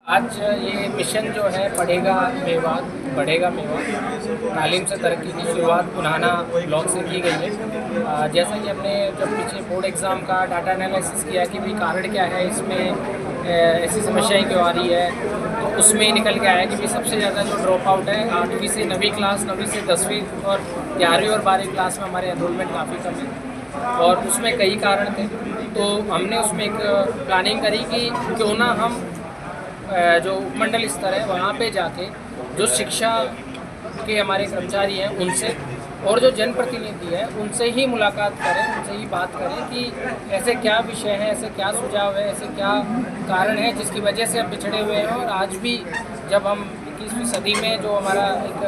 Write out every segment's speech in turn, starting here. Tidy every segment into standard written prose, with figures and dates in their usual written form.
आज ये मिशन जो है पढ़ेगा मेवात बढ़ेगा मेवात तालीम से तरक्की की शुरुआत पुराना ब्लॉक से की गई है। जैसा कि हमने जब पीछे बोर्ड एग्ज़ाम का डाटा एनालिसिस किया कि भाई कारण क्या है इसमें, ऐसी समस्याएं क्यों आ रही है, तो उसमें निकल के आया कि भाई सबसे ज़्यादा जो ड्रॉप आउट है 8वीं से 9वीं क्लास, 9वीं से 10वीं और 11वीं और 12वीं क्लास में हमारे एनरोलमेंट काफ़ी कम है और उसमें कई कारण थे। तो हमने उसमें एक प्लानिंग करी कि क्यों ना हम जो उपमंडल स्तर है वहाँ पे जाके जो शिक्षा के हमारे कर्मचारी हैं उनसे और जो जनप्रतिनिधि है उनसे ही मुलाकात करें, उनसे ही बात करें कि ऐसे क्या विषय हैं, ऐसे क्या सुझाव है, ऐसे क्या कारण है जिसकी वजह से हम पिछड़े हुए हैं। और आज भी जब हम 21वीं सदी में जो हमारा एक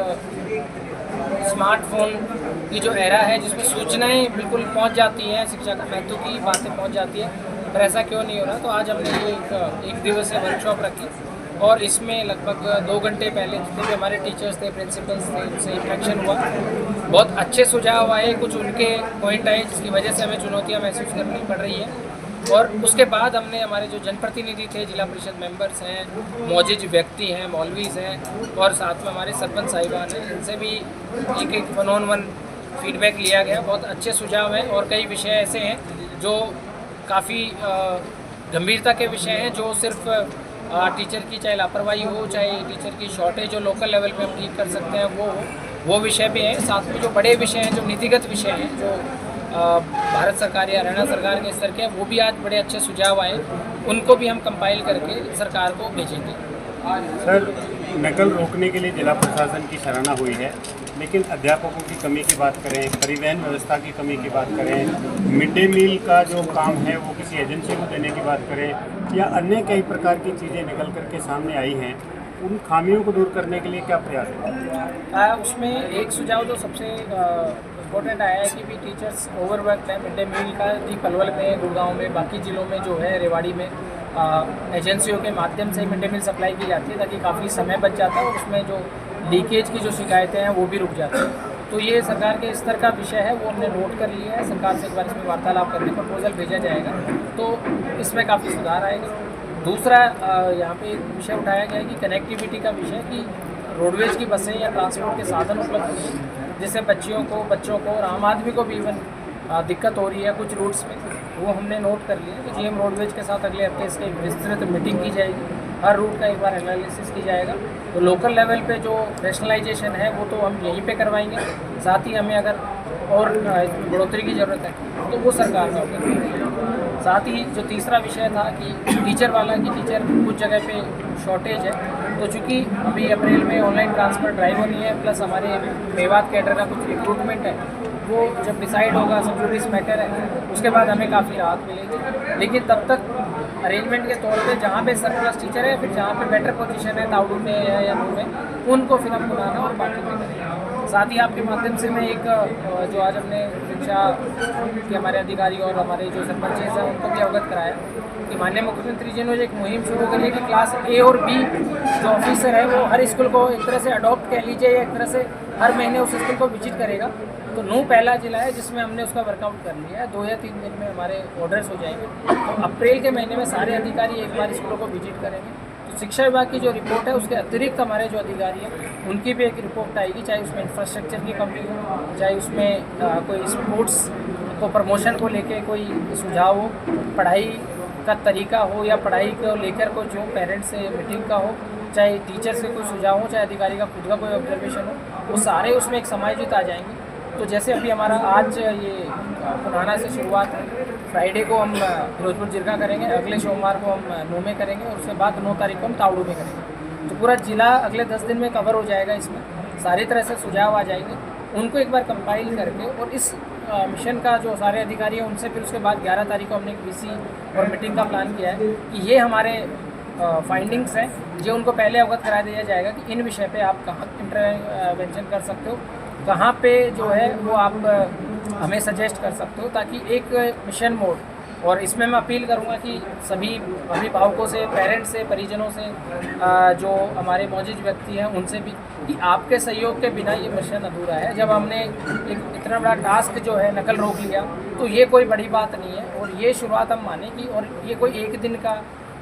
स्मार्टफोन की जो एरा है जिसमें सूचनाएं बिल्कुल पहुंच जाती हैं, शिक्षा का महत्व की बातें पहुंच जाती है, पर ऐसा क्यों नहीं हो रहा। तो आज हमने ये एक दिवसीय वर्कशॉप रखी और इसमें लगभग 2 घंटे पहले जितने भी हमारे टीचर्स थे, प्रिंसिपल्स थे, उनसे इंटरेक्शन हुआ। बहुत अच्छे सुझाव आए, कुछ उनके पॉइंट आए जिसकी वजह से हमें चुनौतियाँ महसूस करनी पड़ रही है। और उसके बाद हमने हमारे जो जनप्रतिनिधि थे, जिला परिषद मेंबर्स हैं, मौजूद व्यक्ति हैं, मौलवीज़ हैं और साथ में हमारे सरपंच साहिबान हैं, इनसे भी एक 1-on-1 फीडबैक लिया गया। बहुत अच्छे सुझाव हैं और कई विषय ऐसे हैं जो काफ़ी गंभीरता के विषय हैं, जो सिर्फ टीचर की चाहे लापरवाही हो, चाहे टीचर की शॉर्टेज जो लोकल लेवल पे हम ठीक कर सकते हैं वो विषय भी हैं। साथ में जो बड़े विषय हैं, जो नीतिगत विषय हैं, जो भारत सरकार या हरियाणा सरकार के स्तर के, वो भी आज बड़े अच्छे सुझाव आए, उनको भी हम कंपाइल करके सरकार को भेजेंगे। सर, नकल रोकने के लिए जिला प्रशासन की सराहना हुई है, लेकिन अध्यापकों की कमी की बात करें, परिवहन व्यवस्था की कमी की बात करें, मिड डे मील का जो काम है वो किसी एजेंसी को देने की बात करें या अन्य कई प्रकार की चीज़ें निकल करके सामने आई हैं, उन खामियों को दूर करने के लिए क्या प्रयास है? उसमें एक सुझाव जो सबसे इम्पोर्टेंट आया है कि भी टीचर्स ओवरवर्क है। मिड डे मील का जी पलवल में, गुड़गांव में, बाकी ज़िलों में जो है, रेवाड़ी में एजेंसियों के माध्यम से मिड डे मील सप्लाई की जाती है ताकि काफ़ी समय बच जाता है और उसमें जो लीकेज की जो शिकायतें हैं वो भी रुक जाती हैं। तो ये सरकार के स्तर का विषय है, वो हमने नोट कर लिया है। सरकार से एक बार इसमें वार्तालाप करने प्रपोजल भेजा जाएगा तो इसमें काफ़ी सुधार आएगा। दूसरा यहाँ पे एक विषय उठाया गया है कि कनेक्टिविटी का विषय, कि रोडवेज की बसें या ट्रांसपोर्ट के साधन उपलब्ध हैं जिससे बच्चों को और आम आदमी को भी इवन दिक्कत हो रही है कुछ रूट्स में, वो हमने नोट कर लिया कि जीएम रोडवेज के साथ अगले हफ्ते इसकी एक विस्तृत मीटिंग की जाएगी, हर रूट का एक बार एनालिसिस की जाएगा। तो लोकल लेवल पे जो रैशनलाइजेशन है वो तो हम यहीं पे करवाएंगे, साथ ही हमें अगर और बढ़ोतरी की ज़रूरत है तो वो सरकार का होगा। साथ ही जो तीसरा विषय था कि टीचर कुछ जगह पे शॉर्टेज है, तो चूँकि अभी अप्रैल में ऑनलाइन ट्रांसफ़र ड्राइव होनी है, प्लस हमारे मेवात कैडर का कुछ रिक्रूटमेंट है, वो जब डिसाइड होगा, सब जुडिस मैटर है, उसके बाद हमें काफ़ी राहत मिलेगी। लेकिन तब तक अरेंजमेंट के तौर पे जहाँ पे सरप्लस टीचर है, फिर जहाँ पे बेटर पोजीशन है, ताउडू में है या नू में, उनको फिर हम बुलाना और बाकी में करेंगे। साथ ही आपके माध्यम से मैं एक जो आज हमने शिक्षा के हमारे अधिकारी और हमारे जो सरपंच हैं उनको भी अवगत कराया कि माननीय मुख्यमंत्री जी ने जो एक मुहिम शुरू करी है कि क्लास ए और बी जो ऑफिसर है वो हर स्कूल को एक तरह से अडॉप्ट कह लीजिए या एक तरह से हर महीने उस स्कूल को विजिट करेगा। तो नू पहला जिला है जिसमें हमने उसका वर्कआउट कर लिया है। 2 या 3 दिन में हमारे ऑर्डर्स हो जाएंगे। तो अप्रैल के महीने में सारे अधिकारी एक बार स्कूलों को विजिट करेंगे। तो शिक्षा विभाग की जो रिपोर्ट है उसके अतिरिक्त हमारे जो अधिकारी हैं उनकी भी एक रिपोर्ट आएगी, चाहे उसमें इंफ्रास्ट्रक्चर की कमी हो, चाहे उसमें कोई स्पोर्ट्स को प्रमोशन को लेके कोई सुझाव हो, पढ़ाई का तरीका हो या पढ़ाई को लेकर कोई जो पेरेंट्स से मीटिंग का हो, चाहे टीचर से कोई सुझाव हो, चाहे अधिकारी का खुद का कोई ऑब्जर्वेशन हो, वो सारे उसमें एक समायोजित आ जाएंगे। तो जैसे अभी हमारा आज ये पुराना से शुरुआत है, फ्राइडे को हम फिरोजपुर जिरगा करेंगे, अगले सोमवार को हम नू में करेंगे और उसके बाद 9 तारीख को हम ताउडू में करेंगे। तो पूरा जिला अगले 10 दिन में कवर हो जाएगा। इसमें सारी तरह से सुझाव आ जाएंगे, उनको एक बार कंपाइल करके और इस मिशन का जो सारे अधिकारी हैं उनसे फिर उसके बाद 11 तारीख को हमने एक वीसी और मीटिंग का प्लान किया है कि ये हमारे फाइंडिंग्स हैं, जो उनको पहले अवगत करा दिया जाएगा कि इन विषय पे आप कहाँ इंटरवेंशन कर सकते हो, कहाँ पे जो है वो आप हमें सजेस्ट कर सकते हो, ताकि एक मिशन मोड। और इसमें मैं अपील करूँगा कि सभी अभिभावकों से, पेरेंट्स से, परिजनों से, जो हमारे मौजूद व्यक्ति हैं उनसे भी, कि आपके सहयोग के बिना ये मिशन अधूरा है। जब हमने एक इतना बड़ा टास्क जो है नकल रोक लिया तो ये कोई बड़ी बात नहीं है और ये शुरुआत हम माने कि, और ये कोई एक दिन का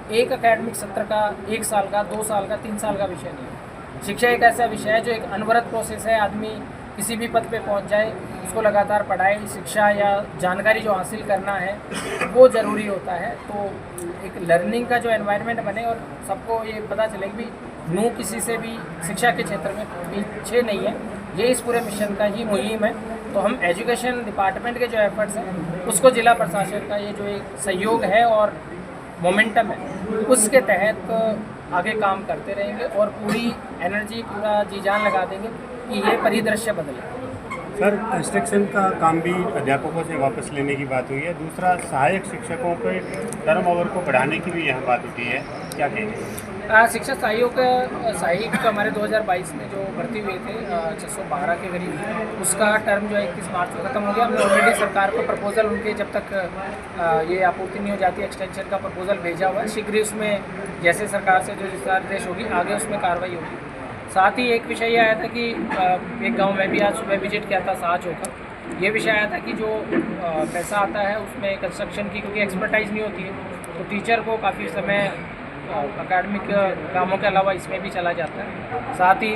एक एकेडमिक सत्र का, 1 साल का, 2 साल का, 3 साल का विषय नहीं है। शिक्षा एक ऐसा विषय है जो एक अनवरत प्रोसेस है। आदमी किसी भी पद पे पहुंच जाए, उसको लगातार पढ़ाई, शिक्षा या जानकारी जो हासिल करना है वो ज़रूरी होता है। तो एक लर्निंग का जो एनवायरनमेंट बने और सबको ये पता चले कि न्यू किसी से भी शिक्षा के क्षेत्र में पीछे नहीं है, ये इस पूरे मिशन का ही मुहिम है। तो हम एजुकेशन डिपार्टमेंट के जो एफर्ट्स हैं उसको जिला प्रशासन का ये जो एक सहयोग है और मोमेंटम है, उसके तहत आगे काम करते रहेंगे और पूरी एनर्जी, पूरा जी जान लगा देंगे कि ये परिदृश्य बदले। सर, इंस्ट्रक्शन का काम भी अध्यापकों से वापस लेने की बात हुई है। दूसरा, सहायक शिक्षकों के टर्म ओवर को बढ़ाने की भी यहाँ बात उठी है, क्या कहेंगे? शिक्षा सहायक हमारे 2022 में जो भर्ती हुए थे 612 के करीब, उसका टर्म जो है 31 मार्च को ख़त्म हो गया। हमने ऑलरेडी सरकार को प्रपोजल, उनके जब तक ये आपूर्ति नहीं हो जाती एक्सटेंशन का प्रपोजल भेजा हुआ है। शीघ्र ही उसमें जैसे सरकार से जो दिशा निर्देश होगी आगे उसमें कार्रवाई होगी। साथ ही एक विषय ये आया था कि एक गांव में भी आज सुबह विजिट किया था साच होकर। ये विषय आया था कि जो पैसा आता है उसमें कंस्ट्रक्शन की, क्योंकि एक्सपर्टाइज नहीं होती है तो टीचर को काफ़ी समय अकेडमिक कामों के अलावा इसमें भी चला जाता है। साथ ही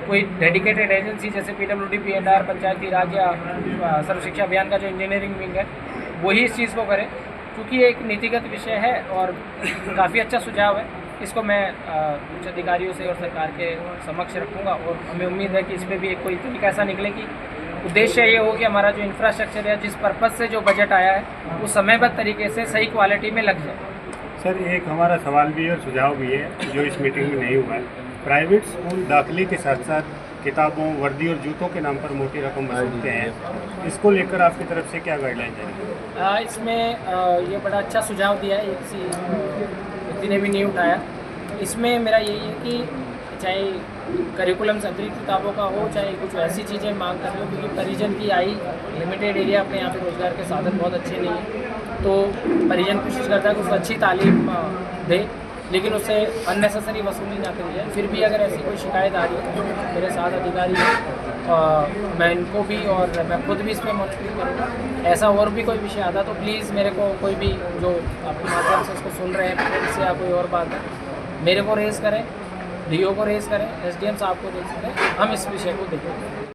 कोई डेडिकेटेड एजेंसी जैसे PWD, PNR, पंचायती राज या सर्व शिक्षा अभियान का जो इंजीनियरिंग विंग है वही इस चीज़ को करे, क्योंकि ये एक नीतिगत विषय है और काफ़ी अच्छा सुझाव है। इसको मैं उच्च अधिकारियों से और सरकार के समक्ष रखूँगा और हमें उम्मीद है कि इस पर भी एक कोई तरीका ऐसा निकले कि उद्देश्य ये हो कि हमारा जो इंफ्रास्ट्रक्चर है, जिस पर्पज़ से जो बजट आया है वो समयबद्ध तरीके से सही क्वालिटी में लग जाए। सर, एक हमारा सवाल भी और सुझाव भी है जो इस मीटिंग में नहीं हुआ है। प्राइवेट स्कूल दाखिले के साथ साथ किताबों, वर्दी और जूतों के नाम पर मोटी रकम वसूलते हैं, इसको लेकर आपकी तरफ से क्या गाइडलाइन जाएगी? इसमें ये बड़ा अच्छा सुझाव दिया है, किसी व्यक्ति ने भी नहीं उठाया। इसमें मेरा यही है कि चाहे करिकुलम से अतिरिक्त किताबों का हो, चाहे कुछ ऐसी चीज़ें मांग कर लो, क्योंकि परिजन की आई लिमिटेड एरिया, अपने यहाँ पे रोज़गार के साधन बहुत अच्छे नहीं हैं, तो परिजन कोशिश करता है कि उसको अच्छी तालीम दे, लेकिन उससे अननेसेसरी वसूली ना करी जाए। फिर भी अगर ऐसी कोई शिकायत आ रही है तो मेरे साथ अधिकारी हैं, मैं इनको भी और मैं खुद भी इस पर मॉनिटरिंग करूँगा। ऐसा और भी कोई विषय आता तो प्लीज़ मेरे को, कोई भी जो आपके माध्यम से इसको सुन रहे हैं, पेरेंट्स या कोई और बात है, मेरे को रेज़ करें, DO को रेज़ करें, SDM साहब को रेज़ करें, हम इस विषय को देखेंगे।